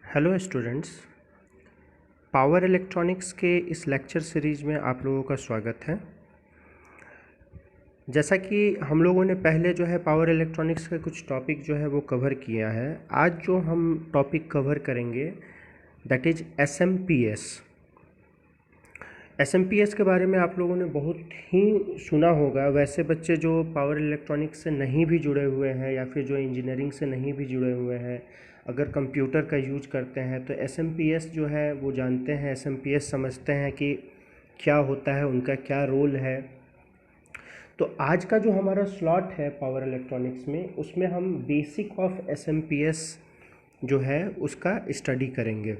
Hello students, power electronics के इस lecture series में आप लोगों का स्वागत है। जैसा कि हम लोगों ने पहले जो है पावर इलेक्ट्रॉनिक्स के कुछ टॉपिक जो है वो कवर किया है, आज जो हम टॉपिक कवर करेंगे दैट इज़ एसएमपीएस के बारे में आप लोगों ने बहुत ही सुना होगा। वैसे बच्चे जो पावर इलेक्ट्रॉनिक्स से नहीं भी जुड़े हुए हैं या फिर जो इंजीनियरिंग से नहीं भी जुड़े हुए हैं, अगर कंप्यूटर का यूज करते हैं तो एसएमपीएस जो है वो जानते हैं, एसएमपीएस समझते हैं कि क्या होता है, उनका क्या रोल है। तो आज का जो हमारा स्लॉट है पावर इलेक्ट्रॉनिक्स में, उसमें हम बेसिक ऑफ एसएमपीएस जो है उसका स्टडी करेंगे।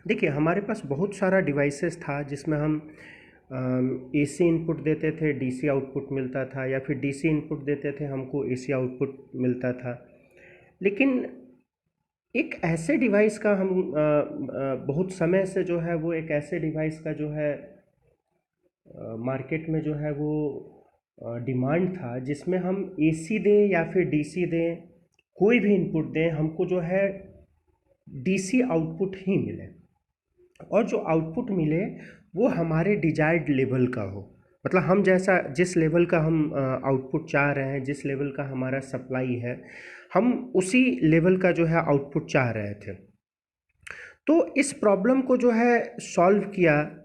देखिए, हमारे पास बहुत सारा डिवाइसेस था जिसमें हम एसी इनपुट देते थे, डीसी आउटपुट मिलता था, या फिर डीसी इनपुट देते थे, हमको एसी आउटपुट मिलता था। लेकिन एक ऐसे डिवाइस का हम बहुत समय से जो है वो एक ऐसे डिवाइस का जो है मार्केट में जो है वो डिमांड था, जिसमें हम एसी दें या फिर डीसी दें, कोई भी इनपुट दें, हमको जो है डीसी आउटपुट ही मिले, और जो आउटपुट मिले वो हमारे डिजायर्ड लेवल का हो। मतलब हम जैसा जिस लेवल का हम आउटपुट चाह रहे हैं, जिस लेवल का हमारा सप्लाई है, हम उसी लेवल का जो है आउटपुट चाह रहे थे। तो इस प्रॉब्लम को जो है सॉल्व किया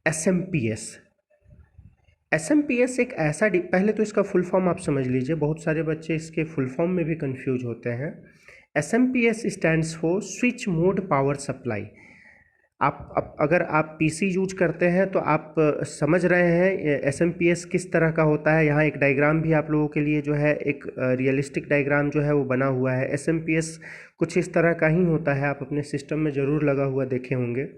एसएमपीएस एक ऐसा पहले तो इसका फुल फॉर्म आप समझ लीजिए, बहुत सारे बच्चे इसके फुल फॉर्म में भी कंफ्यूज होते हैं। SMPS stands for switch mode power supply. आप अगर आप पीसी यूज करते हैं तो आप समझ रहे हैं एसएमपीएस किस तरह का होता है। यहाँ एक डायग्राम भी आप लोगों के लिए जो है एक रियलिस्टिक डायग्राम जो है वो बना हुआ है। एसएमपीएस कुछ इस तरह का ही होता है, आप अपने सिस्टम में ज़रूर लगा हुआ देखे होंगे।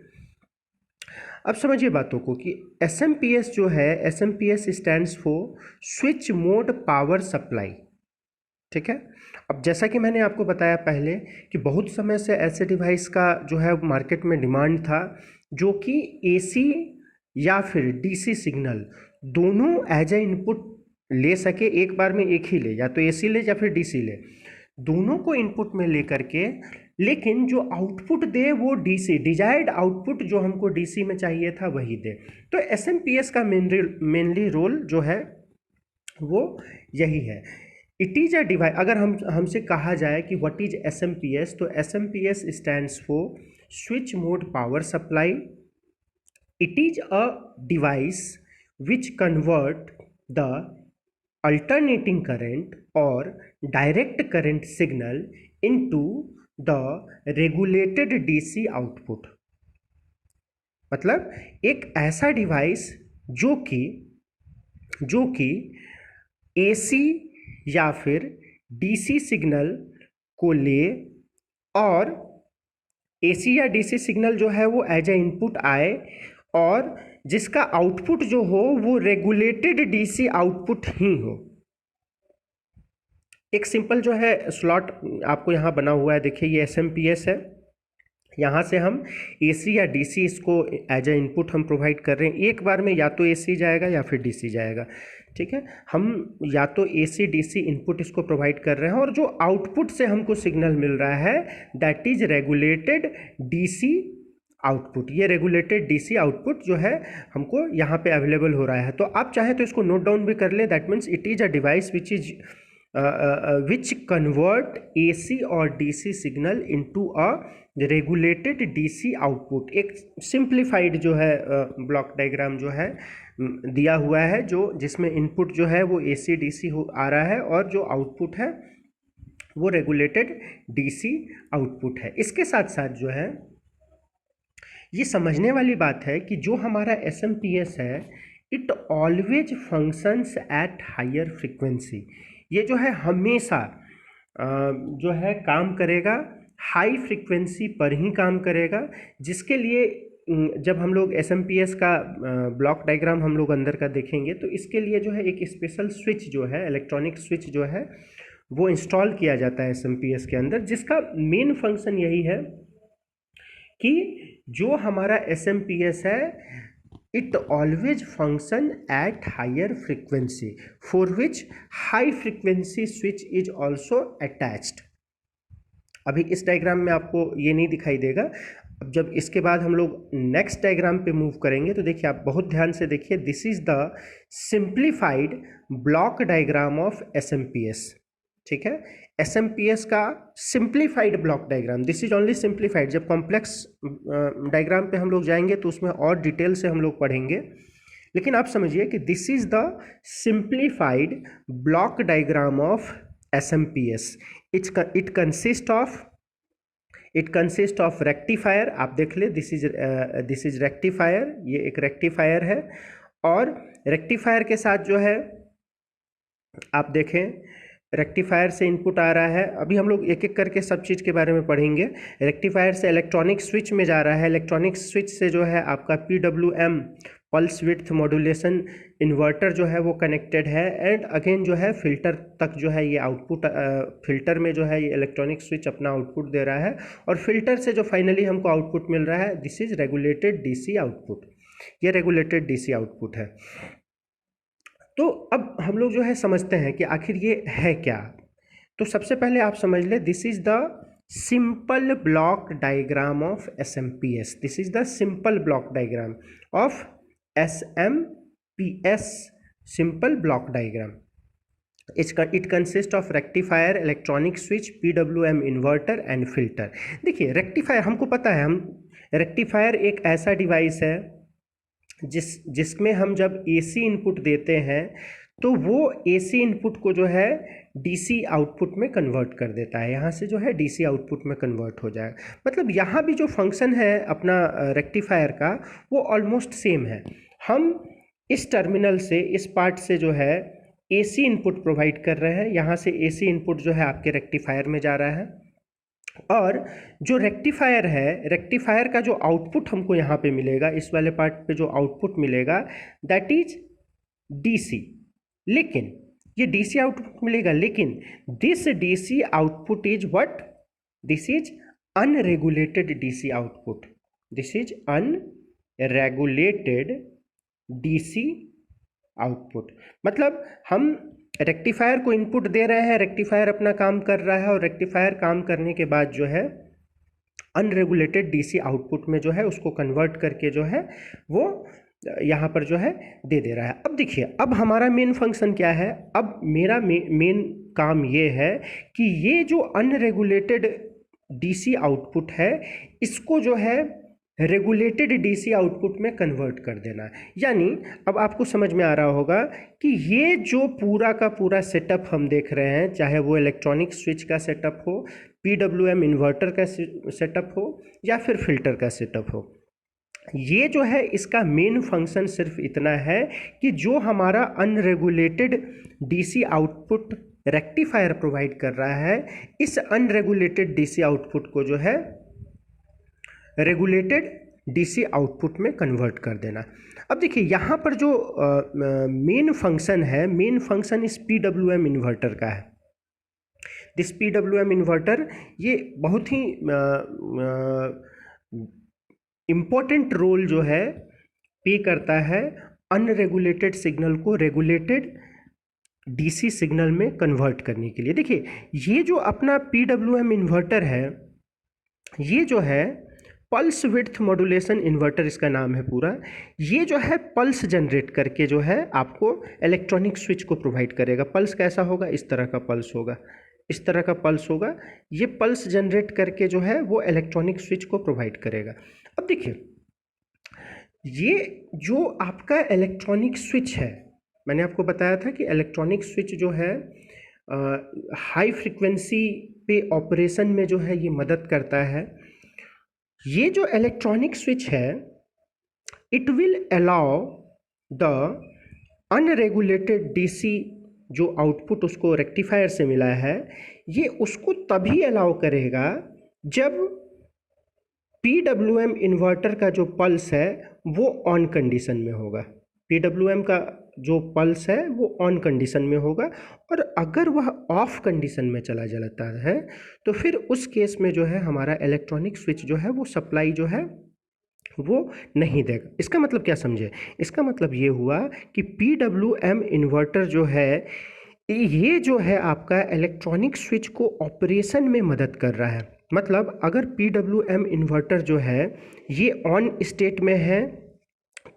अब समझिए बातों को कि एसएमपीएस जो है, SMPS stands for switch mode power supply. ठीक है। अब जैसा कि मैंने आपको बताया पहले कि बहुत समय से ऐसे डिवाइस का जो है मार्केट में डिमांड था जो कि एसी या फिर डीसी सिग्नल दोनों एज ए इनपुट ले सके, एक बार में एक ही ले, या तो एसी ले या फिर डीसी ले, दोनों को इनपुट में ले करके, लेकिन जो आउटपुट दे वो डीसी, डिजायर्ड आउटपुट जो हमको डीसी में चाहिए था वही दे। तो एसएमपीएस का मेनली रोल जो है वो यही है। It is a device. अगर हमसे कहा जाए कि व्हाट इज एसएमपीएस, तो SMPS stands for switch mode power supply. It is a device which convert the alternating current or direct current signal into the regulated DC output। मतलब एक ऐसा device जो कि एसी या फिर डीसी सिग्नल को ले, और एसी या डीसी सिग्नल जो है वो एज ए इनपुट आए, और जिसका आउटपुट जो हो वो रेगुलेटेड डीसी आउटपुट ही हो। एक सिंपल जो है स्लॉट आपको यहाँ बना हुआ है, देखिए ये एसएमपीएस है। यहाँ से हम एसी या डीसी इसको एज ए इनपुट हम प्रोवाइड कर रहे हैं। एक बार में या तो एसी जाएगा या फिर डीसी जाएगा। ठीक है, हम या तो एसी डीसी इनपुट इसको प्रोवाइड कर रहे हैं, और जो आउटपुट से हमको सिग्नल मिल रहा है that is regulated DC output. ये रेगुलेटेड डीसी आउटपुट जो है हमको यहाँ पे अवेलेबल हो रहा है। तो आप चाहे तो इसको नोट डाउन भी कर ले। That means it is a device which convert AC और DC signal into a regulated DC output. एक सिंप्लीफाइड जो है ब्लॉक डायग्राम जो है दिया हुआ है, जिसमें इनपुट जो है वो AC DC आ रहा है, और जो आउटपुट है वो रेगुलेटेड DC आउटपुट है। इसके साथ साथ जो है ये समझने वाली बात है कि जो हमारा एसएमपीएस है, it always functions at higher frequency. ये जो है हमेशा जो है काम करेगा, हाई फ्रीक्वेंसी पर ही काम करेगा, जिसके लिए जब हम लोग एसएमपीएस का ब्लॉक डायग्राम हम लोग अंदर का देखेंगे तो इसके लिए जो है एक स्पेशल स्विच जो है, इलेक्ट्रॉनिक स्विच जो है वो इंस्टॉल किया जाता है एसएमपीएस के अंदर, जिसका मेन फंक्शन यही है कि जो हमारा एसएमपीएस है, it always function at higher frequency for which high frequency switch is also attached। अभी इस डायग्राम में आपको ये नहीं दिखाई देगा। अब जब इसके बाद हम लोग नेक्स्ट डायग्राम पे मूव करेंगे तो देखिए, आप बहुत ध्यान से देखिए, this is the simplified block diagram of SMPS। ठीक है, SMPS का simplified block diagram, this is only simplified. जब कॉम्प्लेक्स डायग्राम पे हम लोग जाएंगे तो उसमें और डिटेल से हम लोग पढ़ेंगे, लेकिन आप समझिए कि this is the simplified block diagram of SMPS। It consist of rectifier. आप देख ले, दिस इज रेक्टिफायर, ये एक रेक्टिफायर है, और रेक्टिफायर के साथ जो है आप देखें, रेक्टिफायर से इनपुट आ रहा है। अभी हम लोग एक एक करके सब चीज़ के बारे में पढ़ेंगे। रेक्टिफायर से इलेक्ट्रॉनिक स्विच में जा रहा है, इलेक्ट्रॉनिक स्विच से जो है आपका PWM pulse width modulation inverter जो है वो कनेक्टेड है, एंड अगेन जो है फिल्टर तक जो है ये आउटपुट, फिल्टर में जो है ये इलेक्ट्रॉनिक स्विच अपना आउटपुट दे रहा है, और फिल्टर से जो फाइनली हमको आउटपुट मिल रहा है, this is regulated DC output. ये रेगुलेटेड DC आउटपुट है। तो अब हम लोग जो है समझते हैं कि आखिर ये है क्या। तो सबसे पहले आप समझ ले, this is the simple block diagram of SMPS। This is the simple block diagram of SMPS, simple block diagram. It consist of rectifier, electronic switch, PWM inverter and filter. देखिए, रेक्टिफायर हमको पता है, हम रेक्टिफायर एक ऐसा device है जिसमें हम जब AC इनपुट देते हैं तो वो AC इनपुट को जो है DC आउटपुट में कन्वर्ट कर देता है। यहाँ से जो है DC आउटपुट में कन्वर्ट हो जाएगा। मतलब यहाँ भी जो फंक्शन है अपना रेक्टिफायर का, वो ऑलमोस्ट सेम है। हम इस टर्मिनल से, इस पार्ट से जो है AC इनपुट प्रोवाइड कर रहे हैं, यहाँ से AC इनपुट जो है आपके रेक्टिफायर में जा रहा है, और जो रेक्टिफायर है, रेक्टिफायर का जो आउटपुट हमको यहाँ पे मिलेगा, इस वाले पार्ट पे जो आउटपुट मिलेगा, दैट इज DC। लेकिन ये DC आउटपुट मिलेगा, लेकिन this DC output is what? This is unregulated DC output. This is unregulated DC output. मतलब हम रेक्टिफायर को इनपुट दे रहे हैं, रेक्टिफायर अपना काम कर रहा है, और रेक्टिफायर काम करने के बाद जो है अनरेगुलेटेड DC आउटपुट में जो है उसको कन्वर्ट करके जो है वो यहाँ पर जो है दे रहा है। अब देखिए, अब हमारा मेन फंक्शन क्या है? अब मेरा मेन काम ये है कि ये जो अनरेगुलेटेड DC आउटपुट है, इसको जो है रेगुलेटेड DC आउटपुट में कन्वर्ट कर देना। यानी अब आपको समझ में आ रहा होगा कि ये जो पूरा का पूरा सेटअप हम देख रहे हैं, चाहे वो इलेक्ट्रॉनिक स्विच का सेटअप हो, PWM इन्वर्टर का सेटअप हो, या फिर फिल्टर का सेटअप हो, ये जो है इसका मेन फंक्शन सिर्फ इतना है कि जो हमारा unregulated DC output rectifier provide कर रहा है, इस अनरेगुलेटेड DC आउटपुट को जो है रेगुलेटेड DC आउटपुट में कन्वर्ट कर देना। अब देखिए, यहाँ पर जो मेन फंक्शन है, मेन फंक्शन इस PWM इन्वर्टर का है। दिस PWM इन्वर्टर ये बहुत ही इम्पोर्टेंट रोल जो है पे करता है अनरेगुलेटेड सिग्नल को रेगुलेटेड DC सिग्नल में कन्वर्ट करने के लिए। देखिए, ये जो अपना PWM इन्वर्टर है, ये जो है पल्स विड्थ मॉड्यूलेशन इन्वर्टर इसका नाम है पूरा। ये जो है पल्स जनरेट करके जो है आपको इलेक्ट्रॉनिक स्विच को प्रोवाइड करेगा। पल्स कैसा होगा? इस तरह का पल्स होगा, इस तरह का पल्स होगा। ये पल्स जनरेट करके जो है वो इलेक्ट्रॉनिक स्विच को प्रोवाइड करेगा। अब देखिए, ये जो आपका इलेक्ट्रॉनिक स्विच है, मैंने आपको बताया था कि इलेक्ट्रॉनिक स्विच जो है हाई फ्रिक्वेंसी पे ऑपरेशन में जो है ये मदद करता है। ये जो इलेक्ट्रॉनिक स्विच है, it will allow the unregulated DC जो आउटपुट उसको रेक्टिफायर से मिला है, ये उसको तभी अलाउ करेगा जब PWM इन्वर्टर का जो पल्स है वो ऑन कंडीशन में होगा। PWM का जो पल्स है वो ऑन कंडीशन में होगा, और अगर वह ऑफ कंडीशन में चला जाता है तो फिर उस केस में जो है हमारा इलेक्ट्रॉनिक स्विच जो है वो सप्लाई जो है वो नहीं देगा। इसका मतलब क्या समझे? इसका मतलब ये हुआ कि PWM इन्वर्टर जो है ये जो है आपका इलेक्ट्रॉनिक स्विच को ऑपरेशन में मदद कर रहा है। मतलब अगर PWM इन्वर्टर जो है ये ऑन स्टेट में है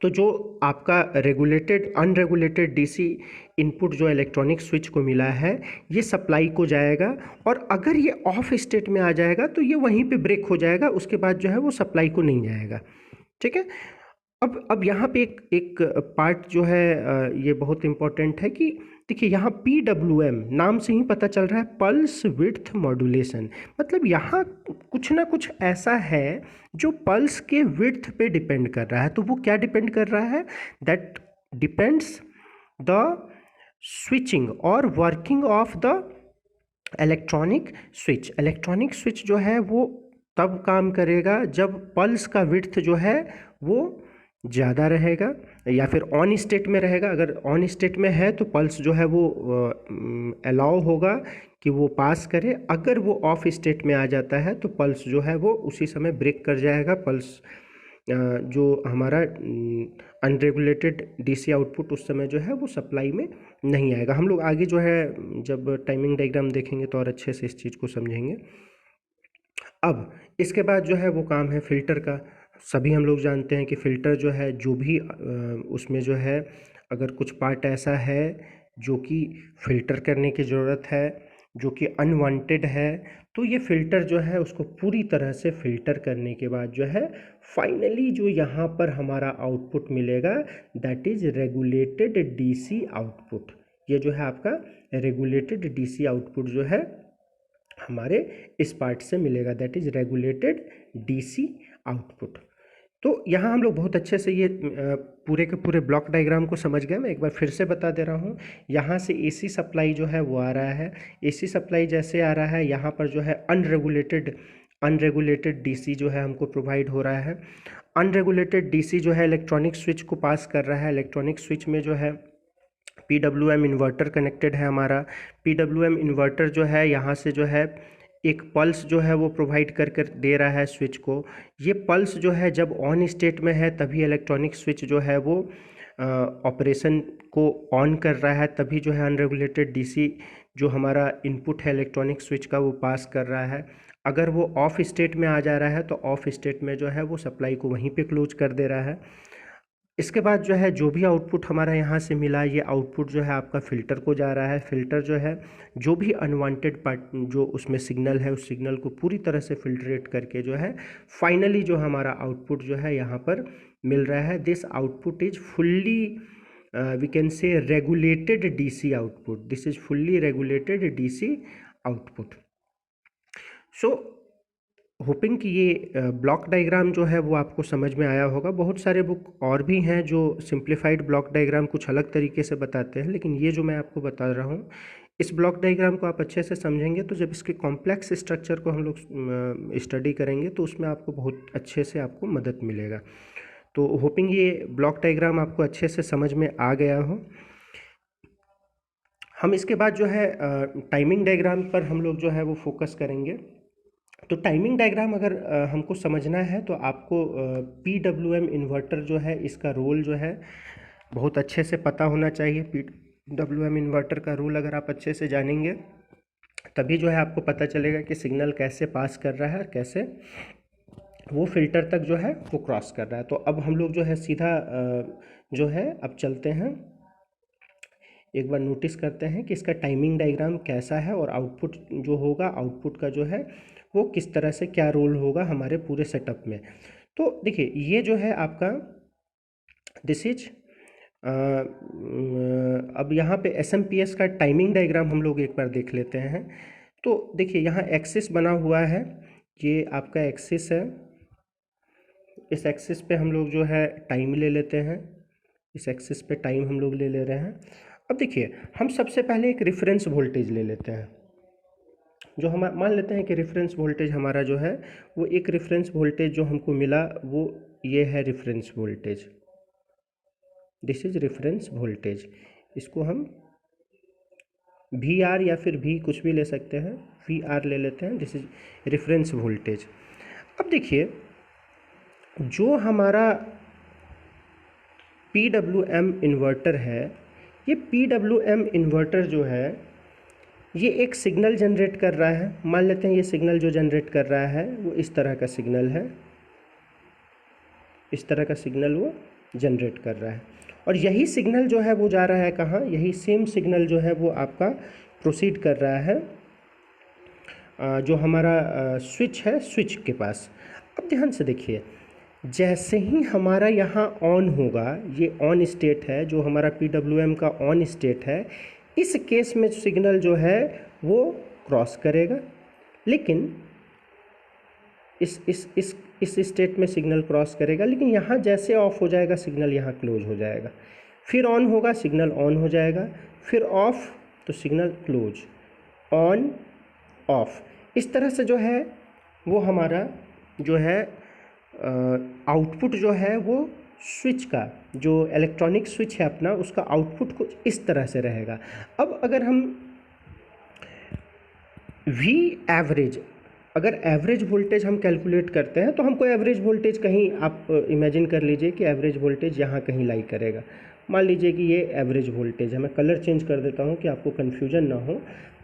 तो जो आपका रेगुलेटेड अनरेगुलेटेड डीसी इनपुट जो इलेक्ट्रॉनिक स्विच को मिला है ये सप्लाई को जाएगा, और अगर ये ऑफ स्टेट में आ जाएगा तो ये वहीं पे ब्रेक हो जाएगा, उसके बाद जो है वो सप्लाई को नहीं जाएगा। ठीक है। अब यहाँ पे एक पार्ट जो है ये बहुत इम्पोर्टेंट है कि देखिए यहाँ PWM नाम से ही पता चल रहा है, पल्स विड्थ मॉड्यूलेशन। मतलब यहाँ कुछ ना कुछ ऐसा है जो पल्स के विड्थ पे डिपेंड कर रहा है। तो वो क्या डिपेंड कर रहा है? दैट डिपेंड्स द स्विचिंग और working of the electronic switch. Electronic switch जो है वो तब काम करेगा जब पल्स का विड्थ जो है वो ज़्यादा रहेगा या फिर ऑन स्टेट में रहेगा। अगर ऑन स्टेट में है तो पल्स जो है वो अलाउ होगा कि वो पास करे। अगर वो ऑफ स्टेट में आ जाता है तो पल्स जो है वो उसी समय ब्रेक कर जाएगा। पल्स जो हमारा अनरेगुलेटेड डीसी आउटपुट उस समय जो है वो सप्लाई में नहीं आएगा। हम लोग आगे जो है जब टाइमिंग डायग्राम देखेंगे तो और अच्छे से इस चीज़ को समझेंगे। अब इसके बाद जो है वो काम है फ़िल्टर का। सभी हम लोग जानते हैं कि फ़िल्टर जो है जो भी उसमें जो है अगर कुछ पार्ट ऐसा है जो कि फ़िल्टर करने की ज़रूरत है, जो कि अनवांटेड है, तो ये फ़िल्टर जो है उसको पूरी तरह से फ़िल्टर करने के बाद जो है फाइनली जो यहाँ पर हमारा आउटपुट मिलेगा that is regulated DC output. ये जो है आपका रेगुलेटेड डीसी आउटपुट जो है हमारे इस पार्ट से मिलेगा, that is regulated DC output. तो यहाँ हम लोग बहुत अच्छे से ये पूरे के पूरे ब्लॉक डायग्राम को समझ गए। मैं एक बार फिर से बता दे रहा हूँ। यहाँ से एसी सप्लाई जो है वो आ रहा है। एसी सप्लाई जैसे आ रहा है यहाँ पर जो है अनरेगुलेटेड डीसी जो है हमको प्रोवाइड हो रहा है। अनरेगुलेटेड डीसी जो है इलेक्ट्रॉनिक स्विच को पास कर रहा है। इलेक्ट्रॉनिक स्विच में जो है PWM इन्वर्टर कनेक्टेड है हमारा। PWM इन्वर्टर जो है यहाँ से जो है एक पल्स जो है वो प्रोवाइड कर कर दे रहा है स्विच को। ये पल्स जो है जब ऑन स्टेट में है तभी इलेक्ट्रॉनिक स्विच जो है वो ऑपरेशन को ऑन कर रहा है, तभी जो है अनरेगुलेटेड डीसी जो हमारा इनपुट है इलेक्ट्रॉनिक स्विच का वो पास कर रहा है। अगर वो ऑफ स्टेट में आ जा रहा है तो ऑफ स्टेट में जो है वो सप्लाई को वहीं पे क्लोज कर दे रहा है। इसके बाद जो है जो भी आउटपुट हमारा यहाँ से मिला ये आउटपुट जो है आपका फ़िल्टर को जा रहा है। फ़िल्टर जो है जो भी अनवांटेड पार्ट जो उसमें सिग्नल है उस सिग्नल को पूरी तरह से फ़िल्टरेट करके जो है फाइनली जो हमारा आउटपुट जो है यहाँ पर मिल रहा है। This output is fully we can say regulated DC output. This is fully regulated DC output. So hoping कि ये ब्लॉक डायग्राम जो है वो आपको समझ में आया होगा। बहुत सारे बुक और भी हैं जो सिंप्लीफाइड ब्लॉक डायग्राम कुछ अलग तरीके से बताते हैं, लेकिन ये जो मैं आपको बता रहा हूँ इस ब्लॉक डायग्राम को आप अच्छे से समझेंगे तो जब इसके कॉम्प्लेक्स स्ट्रक्चर को हम लोग स्टडी करेंगे तो उसमें आपको बहुत अच्छे से आपको मदद मिलेगा। तो होपिंग ये ब्लॉक डायग्राम आपको अच्छे से समझ में आ गया हो। हम इसके बाद जो है टाइमिंग डायग्राम पर हम लोग जो है वो फोकस करेंगे। तो टाइमिंग डायग्राम अगर हमको समझना है तो आपको PWM इन्वर्टर जो है इसका रोल जो है बहुत अच्छे से पता होना चाहिए। PWM इन्वर्टर का रोल अगर आप अच्छे से जानेंगे तभी जो है आपको पता चलेगा कि सिग्नल कैसे पास कर रहा है और कैसे वो फिल्टर तक जो है वो क्रॉस कर रहा है। तो अब हम लोग जो है सीधा जो है अब चलते हैं, एक बार नोटिस करते हैं कि इसका टाइमिंग डायग्राम कैसा है और आउटपुट जो होगा आउटपुट का जो है वो किस तरह से क्या रोल होगा हमारे पूरे सेटअप में। तो देखिए ये जो है आपका दिस इज अब यहाँ पे SMPS का टाइमिंग डायग्राम हम लोग एक बार देख लेते हैं। तो देखिए यहाँ एक्सिस बना हुआ है, ये आपका एक्सिस है। इस एक्सिस पे हम लोग जो है टाइम ले लेते हैं, इस एक्सिस पे टाइम हम लोग ले रहे हैं। अब देखिए हम सबसे पहले एक रेफरेंस वोल्टेज ले लेते हैं, जो हम मान लेते हैं कि रेफरेंस वोल्टेज हमारा जो है वो एक रेफरेंस वोल्टेज जो हमको मिला वो ये है reference voltage. This is reference voltage. इसको हम VR या फिर V कुछ भी ले सकते हैं, VR ले लेते हैं। This is reference voltage. अब देखिए जो हमारा PWM इन्वर्टर है ये PWM इन्वर्टर जो है ये एक सिग्नल जनरेट कर रहा है। मान लेते हैं ये सिग्नल जो जनरेट कर रहा है वो इस तरह का सिग्नल है, इस तरह का सिग्नल वो जनरेट कर रहा है। और यही सिग्नल जो है वो जा रहा है कहाँ, यही सेम सिग्नल जो है वो आपका प्रोसीड कर रहा है जो हमारा स्विच है, स्विच के पास। अब ध्यान से देखिए, जैसे ही हमारा यहाँ ऑन होगा, ये ऑन स्टेट है जो हमारा PWM का ऑन स्टेट है, इस केस में सिग्नल जो है वो क्रॉस करेगा, लेकिन इस स्टेट में सिग्नल क्रॉस करेगा, लेकिन यहाँ जैसे ऑफ हो जाएगा सिग्नल यहाँ क्लोज हो जाएगा। फिर ऑन होगा, सिग्नल ऑन हो जाएगा, फिर ऑफ तो सिग्नल क्लोज, ऑन ऑफ। इस तरह से जो है वो हमारा जो है आउटपुट जो है वो स्विच का, जो इलेक्ट्रॉनिक स्विच है अपना, उसका आउटपुट कुछ इस तरह से रहेगा। अब अगर हम V एवरेज, अगर एवरेज वोल्टेज हम कैलकुलेट करते हैं तो हमको एवरेज वोल्टेज कहीं, आप इमेजिन कर लीजिए कि एवरेज वोल्टेज यहाँ कहीं लाई करेगा। मान लीजिए कि ये एवरेज वोल्टेज है, मैं कलर चेंज कर देता हूँ कि आपको कन्फ्यूजन ना हो।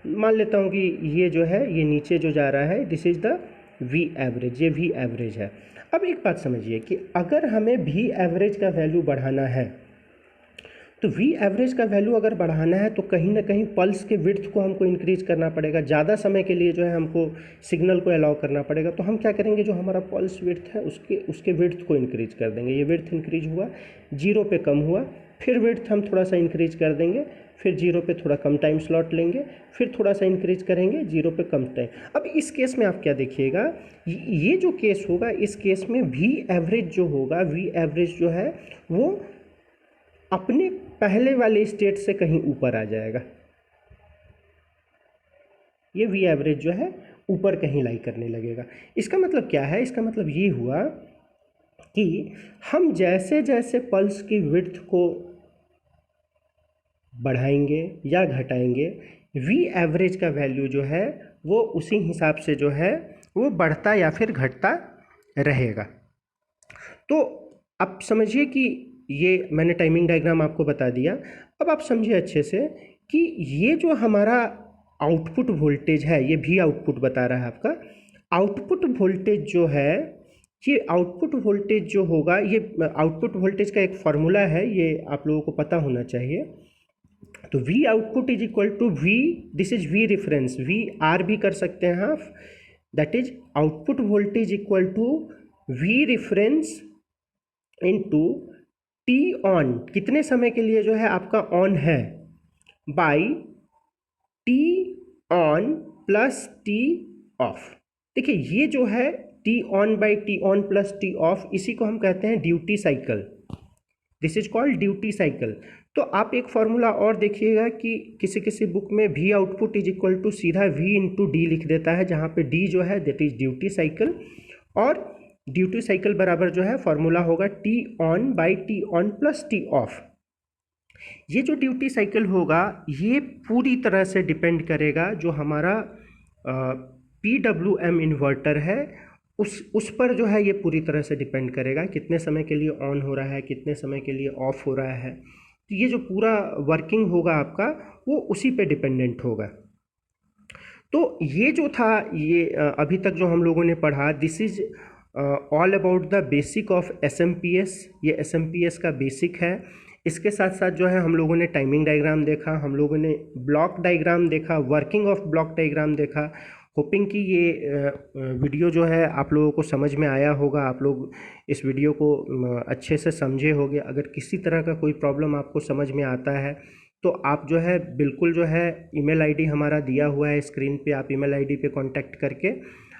मान लेता हूँ कि ये जो है ये नीचे जो जा रहा है, this is the V average, ये V एवरेज है। अब एक बात समझिए कि अगर हमें V एवरेज का वैल्यू बढ़ाना है, तो V एवरेज का वैल्यू अगर बढ़ाना है तो कहीं ना कहीं पल्स के विड्थ को हमको इंक्रीज करना पड़ेगा, ज़्यादा समय के लिए जो है हमको सिग्नल को अलाउ करना पड़ेगा। तो हम क्या करेंगे, जो हमारा पल्स विड्थ है उसके विड्थ को इंक्रीज कर देंगे। ये विड्थ इंक्रीज हुआ, 0 पे कम हुआ, फिर विड्थ हम थोड़ा सा इंक्रीज कर देंगे, फिर 0 पे थोड़ा कम टाइम स्लॉट लेंगे, फिर थोड़ा सा इंक्रीज करेंगे, 0 पे कम टाइम। अब इस केस में आप क्या देखिएगा, ये जो केस होगा, इस केस में V एवरेज जो होगा, V एवरेज जो है वो अपने पहले वाले स्टेट से कहीं ऊपर आ जाएगा। ये V एवरेज जो है ऊपर कहीं लाई करने लगेगा। इसका मतलब क्या है, इसका मतलब ये हुआ कि हम जैसे जैसे पल्स की विड्थ को बढ़ाएंगे या घटाएंगे, V एवरेज का वैल्यू जो है वो उसी हिसाब से जो है वो बढ़ता या फिर घटता रहेगा। तो आप समझिए कि ये मैंने टाइमिंग डायग्राम आपको बता दिया। अब आप समझिए अच्छे से कि ये जो हमारा आउटपुट वोल्टेज है, ये V आउटपुट बता रहा है आपका। आउटपुट वोल्टेज जो है, ये आउटपुट वोल्टेज जो होगा, ये आउटपुट वोल्टेज का एक फार्मूला है, ये आप लोगों को पता होना चाहिए। तो V output is equal to V, this is V reference, V R भी कर सकते हैं आप, that is output voltage equal to V reference into T on, कितने समय के लिए जो है आपका ऑन है, by T on plus T off. देखिए ये जो है T on by T on plus T off, इसी को हम कहते हैं duty cycle, this is called duty cycle. तो आप एक फॉर्मूला और देखिएगा कि किसी किसी बुक में V output is equal to सीधा V इंटू D लिख देता है, जहाँ पे D जो है दैट इज ड्यूटी साइकिल, और ड्यूटी साइकिल बराबर जो है फॉर्मूला होगा T on by T on plus T off. ये जो ड्यूटी साइकिल होगा ये पूरी तरह से डिपेंड करेगा जो हमारा PWM इन्वर्टर है उस पर जो है, ये पूरी तरह से डिपेंड करेगा कितने समय के लिए ऑन हो रहा है, कितने समय के लिए ऑफ हो रहा है। तो ये जो पूरा वर्किंग होगा आपका वो उसी पे डिपेंडेंट होगा। तो ये जो था, ये अभी तक जो हम लोगों ने पढ़ा, this is all about the basic of SMPS। ये SMPS का बेसिक है। इसके साथ साथ जो है हम लोगों ने टाइमिंग डायग्राम देखा, हम लोगों ने ब्लॉक डायग्राम देखा, वर्किंग ऑफ ब्लॉक डायग्राम देखा। होपिंग कि ये वीडियो जो है आप लोगों को समझ में आया होगा, आप लोग इस वीडियो को अच्छे से समझे होंगे। अगर किसी तरह का कोई प्रॉब्लम आपको समझ में आता है तो आप जो है बिल्कुल जो है ईमेल आईडी हमारा दिया हुआ है स्क्रीन पे, आप ईमेल आईडी पे कांटेक्ट करके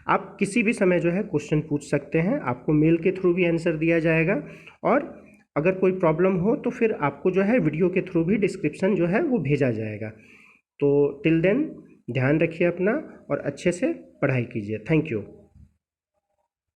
आप किसी भी समय जो है क्वेश्चन पूछ सकते हैं। आपको मेल के थ्रू भी आंसर दिया जाएगा, और अगर कोई प्रॉब्लम हो तो फिर आपको जो है वीडियो के थ्रू भी डिस्क्रिप्शन जो है वो भेजा जाएगा। तो टिल देन ध्यान रखिए अपना और अच्छे से पढ़ाई कीजिए। Thank you.